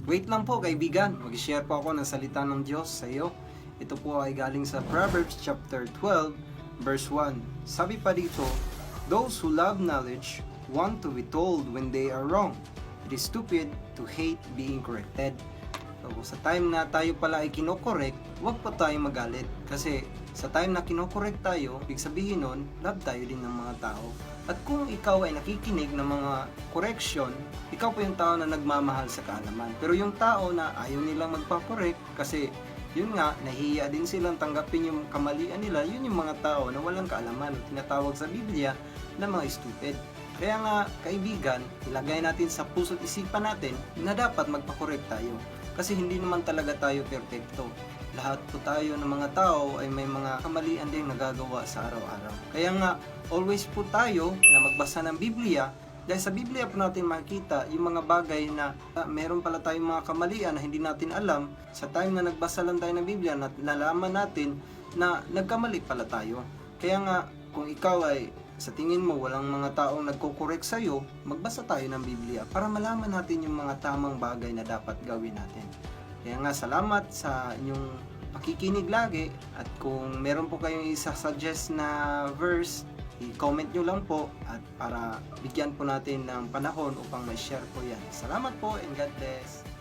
Wait lang po kaibigan, mag-share po ako ng salita ng Diyos sa iyo. Ito po ay galing sa Proverbs chapter 12 verse 1. Sabi pa dito, those who love knowledge want to be told when they are wrong. It is stupid to hate being corrected. So, sa time na tayo pala ay kinokorek, huwag po tayong magalit. Kasi sa time na kinokorek tayo, ibig sabihin nun, love tayo din ng mga tao. At kung ikaw ay nakikinig ng mga correction, ikaw po yung tao na nagmamahal sa kaalaman. Pero yung tao na ayaw nilang magpakorek kasi yun nga, nahihiya din silang tanggapin yung kamalian nila, yun yung mga tao na walang kaalaman. Tinatawag sa Biblia na mga stupid. Kaya nga, kaibigan, ilagay natin sa puso't isipan natin na dapat magpakorek tayo. Kasi hindi naman talaga tayo perfecto. Lahat po tayo ng mga tao ay may mga kamalian din nagagawa sa araw-araw. Kaya nga, always po tayo na magbasa ng Biblia. Dahil sa Biblia po natin makikita yung mga bagay na meron pala tayong mga kamalian na hindi natin alam. Sa time na nagbasa lang tayo ng Biblia, nalaman natin na nagkamali pala tayo. Kaya nga, kung ikaw ay sa tingin mo walang mga taong nagko-correct sa'yo, magbasa tayo ng Biblia para malaman natin yung mga tamang bagay na dapat gawin natin. Kaya nga, salamat sa inyong pakikinig lagi at kung meron po kayong isa-suggest na verse, i-comment nyo lang po at para bigyan po natin ng panahon upang ma-share po yan. Salamat po and God bless!